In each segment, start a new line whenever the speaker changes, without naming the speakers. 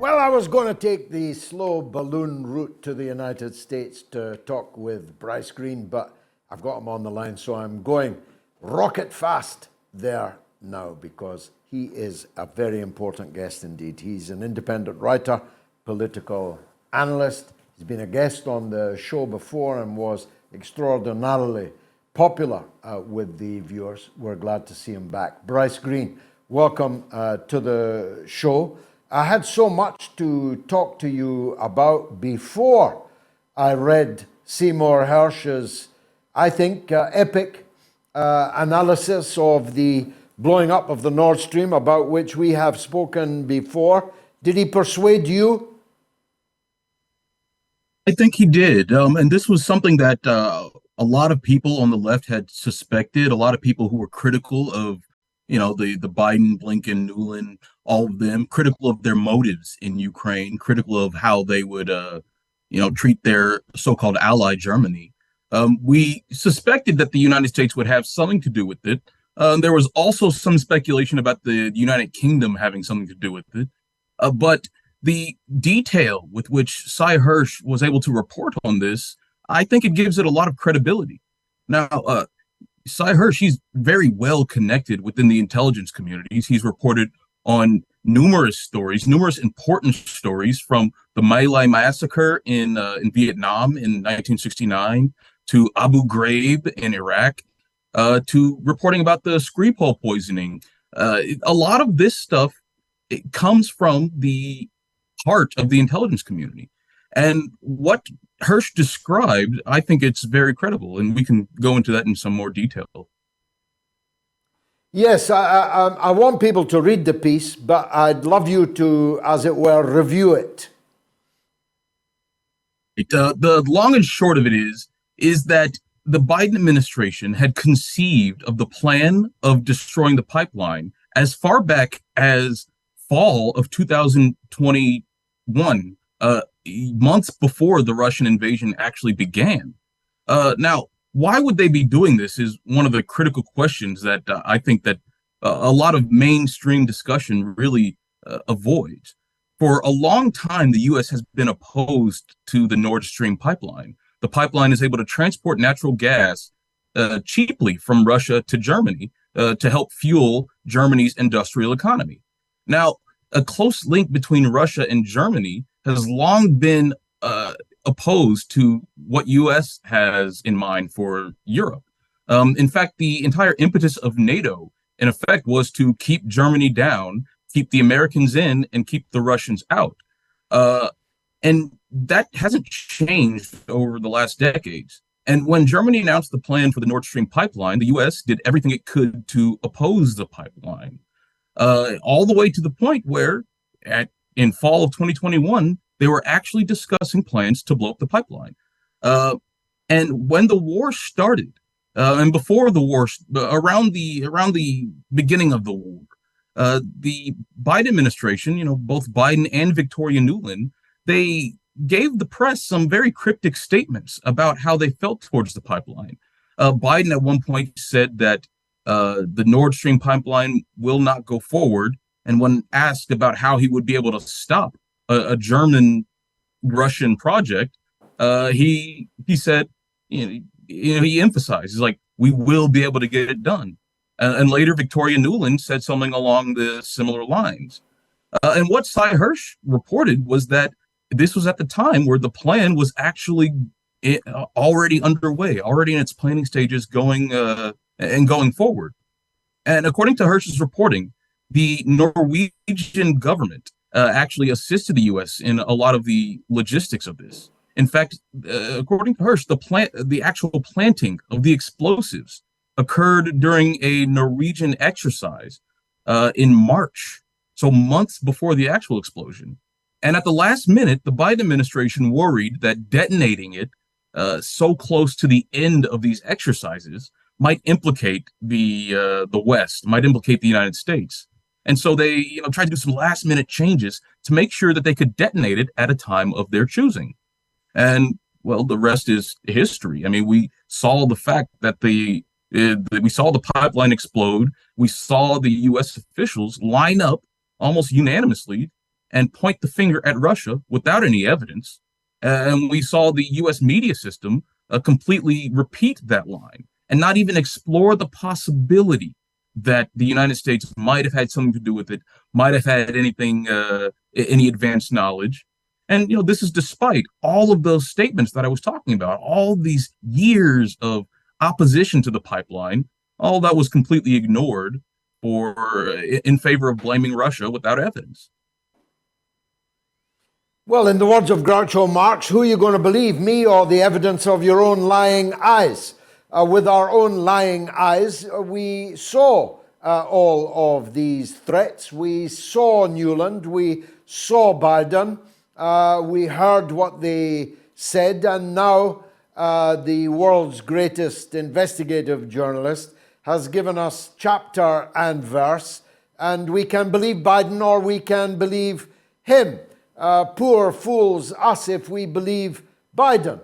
Well, I was going to take the slow balloon route to the United States to talk with Bryce Greene, but I've got him on the line, so I'm going rocket fast there now because he is a very important guest indeed. He's an independent writer, political analyst. He's been a guest on the show before and was extraordinarily popular with the viewers. We're glad to see him back. Bryce Greene, welcome to the show. I had so much to talk to you about before I read Seymour Hirsch's, I think, epic analysis of the blowing up of the Nord Stream, about which we have spoken before. Did he persuade you?
I think he did. And this was something that a lot of people on the left had suspected, a lot of people who were critical of the Biden, Blinken, Nuland, all of them, critical of their motives in Ukraine, critical of how they would, treat their so-called ally, Germany. We suspected that the United States would have something to do with it. There was also some speculation about the United Kingdom having something to do with it. But the detail with which Cy Hirsch was able to report on this, I think it gives it a lot of credibility. Now, Cy Hirsch, he's very well connected within the intelligence communities. He's reported on numerous stories, numerous important stories, from the My Lai massacre in Vietnam in 1969 to Abu Ghraib in Iraq, to reporting about the Skripal poisoning. A lot of this stuff, it comes from the heart of the intelligence community. And what Hirsch described, I think it's very credible, and we can go into that in some more detail.
Yes, I want people to read the piece, but I'd love you to, as it were, review it.
The long and short of it is that the Biden administration had conceived of the plan of destroying the pipeline as far back as fall of 2021. Months before the Russian invasion actually began. Now, why would they be doing this is one of the critical questions that I think that a lot of mainstream discussion really avoids. For a long time, the U.S. has been opposed to the Nord Stream pipeline. The pipeline is able to transport natural gas cheaply from Russia to Germany to help fuel Germany's industrial economy. Now, a close link between Russia and Germany has long been opposed to what U.S. has in mind for Europe. In fact, the entire impetus of NATO, in effect, was to keep Germany down, keep the Americans in, and keep the Russians out. And that hasn't changed over the last decades. And when Germany announced the plan for the Nord Stream pipeline, the U.S. did everything it could to oppose the pipeline, all the way to the point where in fall of 2021, they were actually discussing plans to blow up the pipeline. And when the war started, and before the war, around the beginning of the war, the Biden administration, both Biden and Victoria Nuland, they gave the press some very cryptic statements about how they felt towards the pipeline. Biden at one point said that the Nord Stream pipeline will not go forward. And when asked about how he would be able to stop a German-Russian project, he said, he emphasized, he's like, we will be able to get it done. And later, Victoria Nuland said something along the similar lines. And what Cy Hirsch reported was that this was at the time where the plan was actually already underway, already in its planning stages, going forward. And according to Hirsch's reporting, the Norwegian government actually assisted the U.S. in a lot of the logistics of this. In fact, according to Hirsch, the actual planting of the explosives occurred during a Norwegian exercise in March, so months before the actual explosion. And at the last minute, the Biden administration worried that detonating it so close to the end of these exercises might implicate the West, might implicate the United States. And so they tried to do some last minute changes to make sure that they could detonate it at a time of their choosing. And, well, the rest is history. I mean, we saw the fact that we saw the pipeline explode. We saw the U.S. officials line up almost unanimously and point the finger at Russia without any evidence. And we saw the US media system completely repeat that line and not even explore the possibility that the United States might have had something to do with it, might have had any advanced knowledge. And this is despite all of those statements that I was talking about, all these years of opposition to the pipeline. All that was completely ignored in favor of blaming Russia without evidence.
Well, in the words of Groucho Marx, who are you going to believe, me or the evidence of your own lying eyes? With our own lying eyes, we saw all of these threats. We saw Newland, we saw Biden, we heard what they said, and now the world's greatest investigative journalist has given us chapter and verse, and we can believe Biden or we can believe him. Poor fools us if we believe Biden.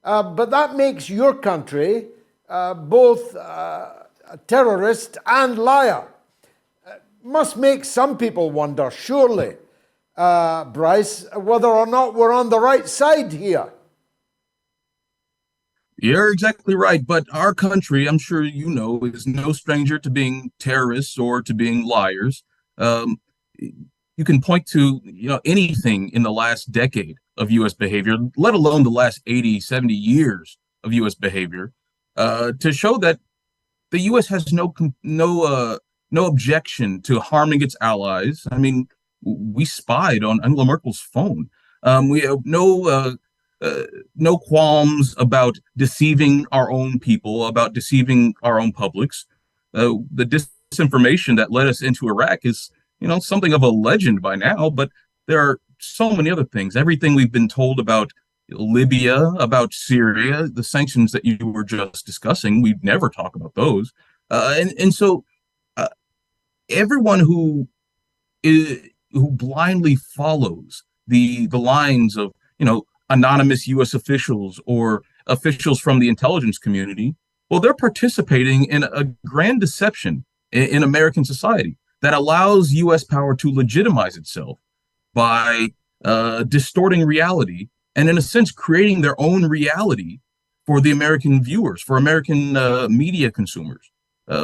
But that makes your country both a terrorist and liar. Must make some people wonder, surely, Bryce, whether or not we're on the right side here.
You're exactly right, but our country, I'm sure you know, is no stranger to being terrorists or to being liars. You can point to anything in the last decade of U.S. behavior, let alone the last 80, 70 years of U.S. behavior, to show that the U.S. has no objection to harming its allies. I mean, we spied on Angela Merkel's phone. We have no qualms about deceiving our own people, about deceiving our own publics. The disinformation that led us into Iraq is, something of a legend by now, but there are so many other things. Everything we've been told about Libya, about Syria, the sanctions that you were just discussing, we'd never talk about those. So everyone who blindly follows the lines of, anonymous U.S. officials or officials from the intelligence community, well, they're participating in a grand deception in American society that allows U.S. power to legitimize itself by distorting reality and, in a sense, creating their own reality for the American viewers, for American media consumers,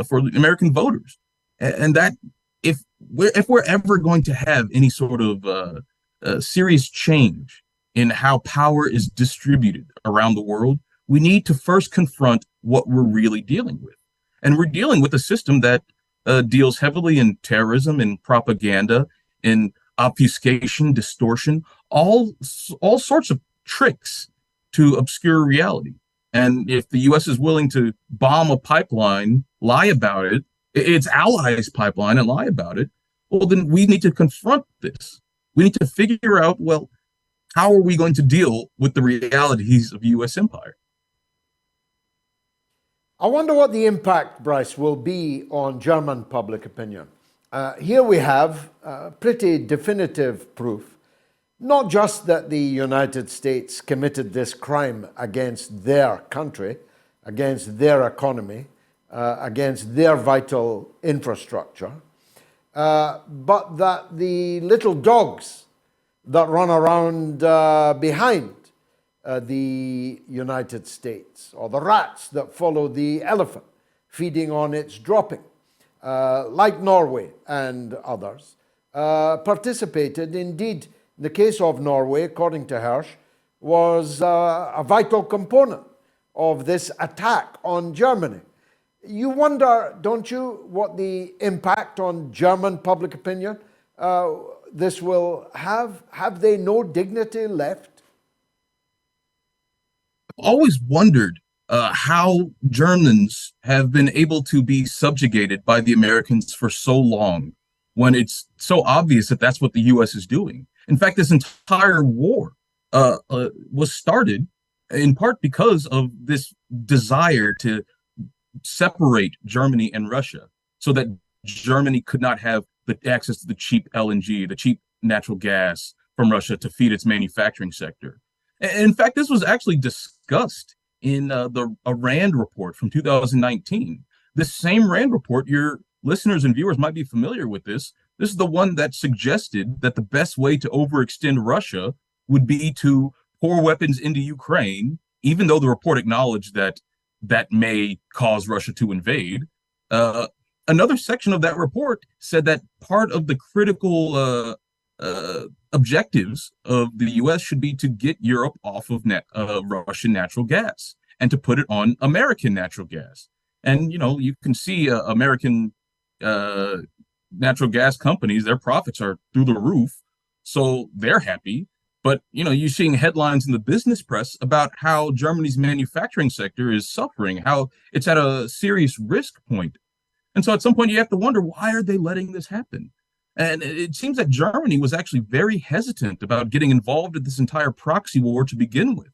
for American voters. And that if we're ever going to have any sort of serious change in how power is distributed around the world, we need to first confront what we're really dealing with. And we're dealing with a system that deals heavily in terrorism, in propaganda, in obfuscation, distortion, all sorts of tricks to obscure reality. And if the U.S. is willing to bomb a pipeline, lie about it, its allies' pipeline, and lie about it, well, then we need to confront this. We need to figure out, well, how are we going to deal with the realities of U.S. empire?
I wonder what the impact, Bryce, will be on German public opinion. Here we have pretty definitive proof, not just that the United States committed this crime against their country, against their economy, against their vital infrastructure, but that the little dogs that run around behind the United States, or the rats that follow the elephant feeding on its dropping, like Norway and others, participated. Indeed, in the case of Norway, according to Hirsch, was a vital component of this attack on Germany. You wonder, don't you, what the impact on German public opinion this will have? Have they no dignity left?
I've always wondered how Germans have been able to be subjugated by the Americans for so long when it's so obvious that that's what the U.S. is doing. In fact, this entire war was started in part because of this desire to separate Germany and Russia so that Germany could not have the access to the cheap LNG, the cheap natural gas from Russia to feed its manufacturing sector. In fact, this was actually discussed in a RAND report from 2019. This same RAND report, your listeners and viewers might be familiar with this. This is the one that suggested that the best way to overextend Russia would be to pour weapons into Ukraine, even though the report acknowledged that that may cause Russia to invade. Uh, Another section of that report said that part of the critical objectives of the U.S. should be to get Europe off of Russian natural gas and to put it on American natural gas. And you can see American uh, natural gas companies; their profits are through the roof, so they're happy. But you're seeing headlines in the business press about how Germany's manufacturing sector is suffering, how it's at a serious risk point. And so at some point you have to wonder, why are they letting this happen? And it seems that Germany was actually very hesitant about getting involved in this entire proxy war to begin with.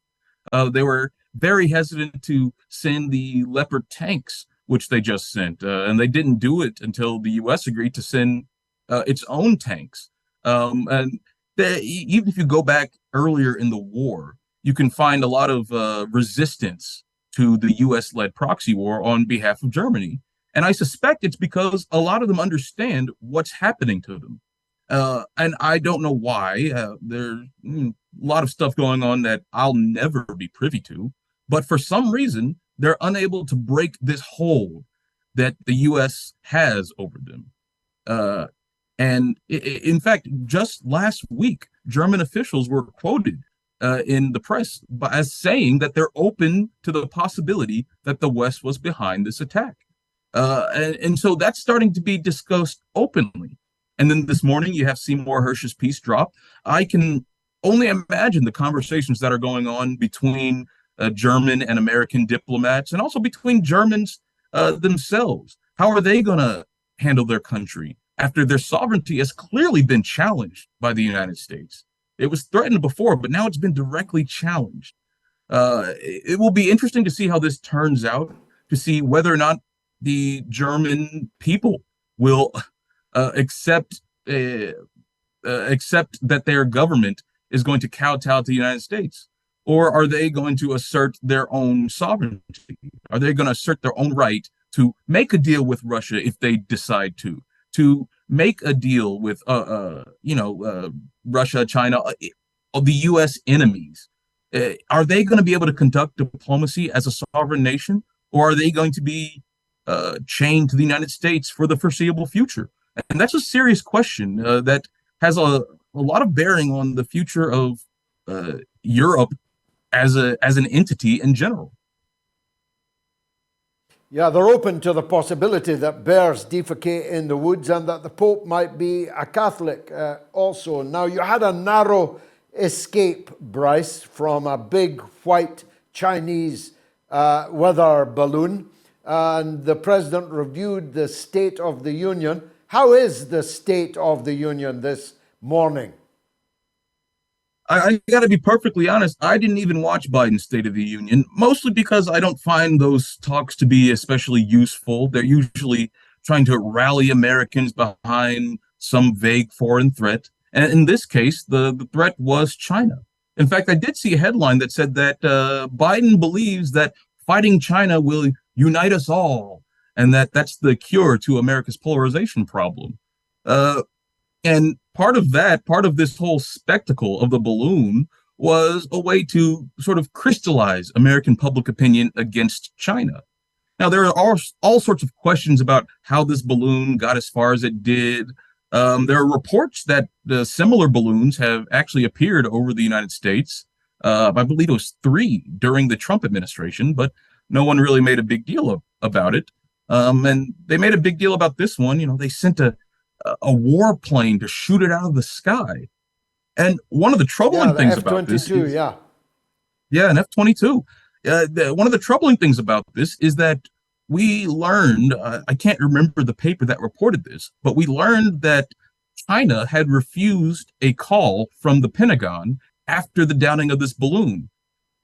They were very hesitant to send the Leopard tanks, which they just sent, and they didn't do it until the U.S. agreed to send its own tanks. And even if you go back earlier in the war, you can find a lot of resistance to the U.S.-led proxy war on behalf of Germany. And I suspect it's because a lot of them understand what's happening to them. And I don't know why. There's a lot of stuff going on that I'll never be privy to. But for some reason, they're unable to break this hold that the U.S. has over them. And in fact, just last week, German officials were quoted in the press as saying that they're open to the possibility that the West was behind this attack. And so that's starting to be discussed openly. And then this morning, you have Seymour Hirsch's piece drop. I can only imagine the conversations that are going on between German and American diplomats, and also between Germans themselves. How are they going to handle their country after their sovereignty has clearly been challenged by the United States? It was threatened before, but now it's been directly challenged. It will be interesting to see how this turns out, to see whether or not the German people will accept that their government is going to kowtow to the United States, or are they going to assert their own sovereignty? Are they going to assert their own right to make a deal with Russia if they decide to make a deal with Russia, China, the U.S. enemies? Are they going to be able to conduct diplomacy as a sovereign nation, or are they going to be chained to the United States for the foreseeable future? And that's a serious question that has a lot of bearing on the future of Europe as an entity in general.
Yeah, they're open to the possibility that bears defecate in the woods and that the Pope might be a Catholic also. Now, you had a narrow escape, Bryce, from a big white Chinese weather balloon, and the president reviewed the State of the Union. How is the State of the Union this morning?
I got to be perfectly honest. I didn't even watch Biden's State of the Union, mostly because I don't find those talks to be especially useful. They're usually trying to rally Americans behind some vague foreign threat. And in this case, the threat was China. In fact, I did see a headline that said that Biden believes that fighting China will unite us all, and that's the cure to America's polarization problem. And part of this whole spectacle of the balloon was a way to sort of crystallize American public opinion against China. Now, there are all sorts of questions about how this balloon got as far as it did. There are reports that similar balloons have actually appeared over the United States. I believe it was 3 during the Trump administration, but no one really made a big deal about it. And they made a big deal about this one. They sent a warplane to shoot it out of the sky. And one of the troubling things about this is, an F-22. One of the troubling things about this is that we learned, I can't remember the paper that reported this, but we learned that China had refused a call from the Pentagon after the downing of this balloon.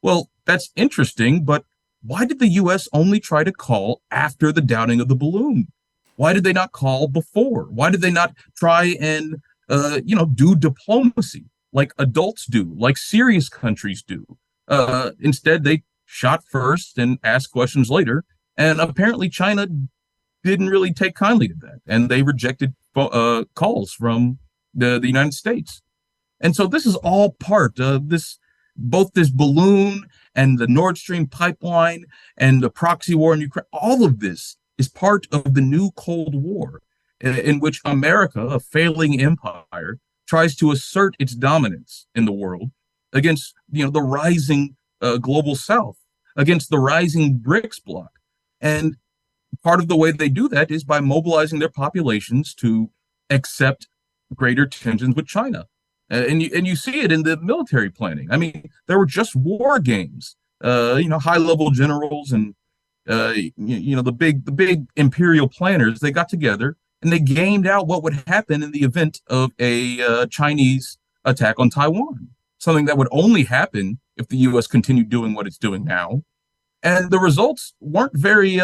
Well, that's interesting, but why did the U.S. only try to call after the downing of the balloon? Why did they not call before? Why did they not try and, do diplomacy like adults do, like serious countries do? Instead, they shot first and asked questions later. And apparently China didn't really take kindly to that. And they rejected calls from the United States. And so this is all part of this, both this balloon and the Nord Stream pipeline and the proxy war in Ukraine. All of this is part of the new Cold War, in which America, a failing empire, tries to assert its dominance in the world against the rising global South, against the rising BRICS bloc. And part of the way they do that is by mobilizing their populations to accept greater tensions with China. And you see it in the military planning. I mean, there were just war games. High level generals and the big imperial planners. They got together and they gamed out what would happen in the event of a Chinese attack on Taiwan. Something that would only happen if the U.S. continued doing what it's doing now. And the results weren't very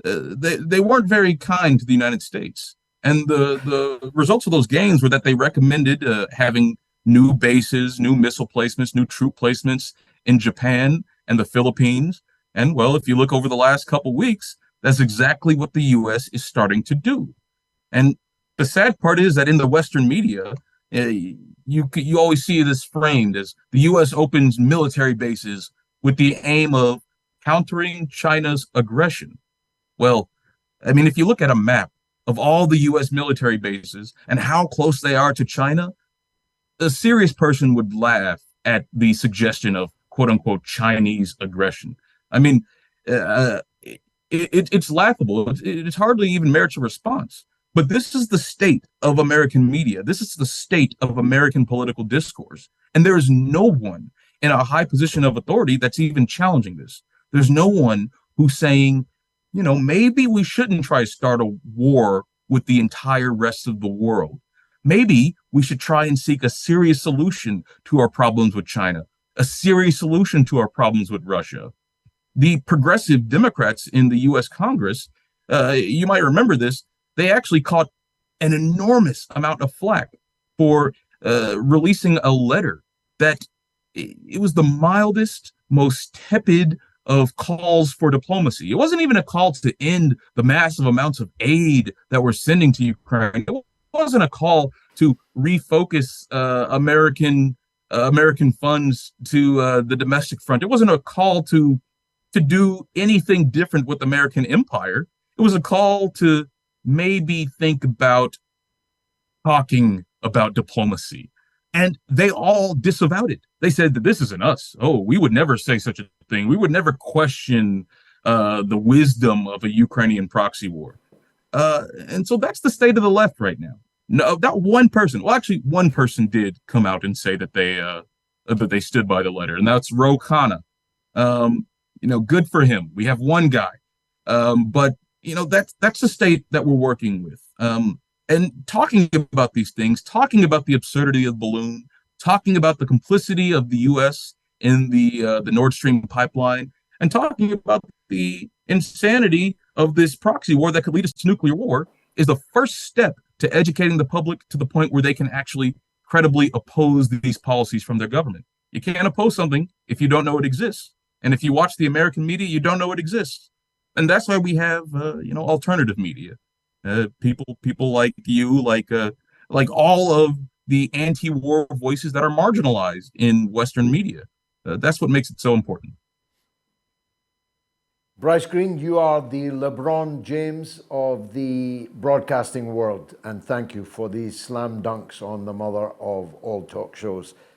they weren't very kind to the United States. And the results of those games were that they recommended having new bases, new missile placements, new troop placements in Japan and the Philippines. And well, if you look over the last couple weeks, that's exactly what the U.S. is starting to do. And the sad part is that in the Western media, you always see this framed as the U.S. opens military bases with the aim of countering China's aggression. Well, I mean, if you look at a map of all the U.S. military bases and how close they are to China, a serious person would laugh at the suggestion of quote unquote Chinese aggression. I mean, it's laughable. It hardly even merits a response. But this is the state of American media. This is the state of American political discourse. And there is no one in a high position of authority that's even challenging this. There's no one who's saying, maybe we shouldn't try to start a war with the entire rest of the world. Maybe we should try and seek a serious solution to our problems with China, a serious solution to our problems with Russia. The progressive Democrats in the U.S. Congress, you might remember this, they actually caught an enormous amount of flack for releasing a letter that it was the mildest, most tepid of calls for diplomacy. It wasn't even a call to end the massive amounts of aid that we're sending to Ukraine. It wasn't a call to refocus American funds to the domestic front. It wasn't a call to do anything different with American empire. It was a call to maybe think about talking about diplomacy. And they all disavowed it. They said that this isn't us. Oh, we would never say such a thing. We would never question the wisdom of a Ukrainian proxy war. And so that's the state of the left right now. No, not one person. Well, actually, one person did come out and say that they stood by the letter, and that's Ro Khanna. Good for him. We have one guy, but that's the state that we're working with. And talking about these things, talking about the absurdity of the balloon, talking about the complicity of the U.S. in the Nord Stream pipeline, and talking about the insanity of this proxy war that could lead us to nuclear war is the first step to educating the public to the point where they can actually credibly oppose these policies from their government. You can't oppose something if you don't know it exists. And if you watch the American media, you don't know it exists. And that's why we have, alternative media. People like you, like all of the anti-war voices that are marginalized in Western media. That's what makes it so important.
Bryce Greene, you are the LeBron James of the broadcasting world, and thank you for these slam dunks on the mother of all talk shows.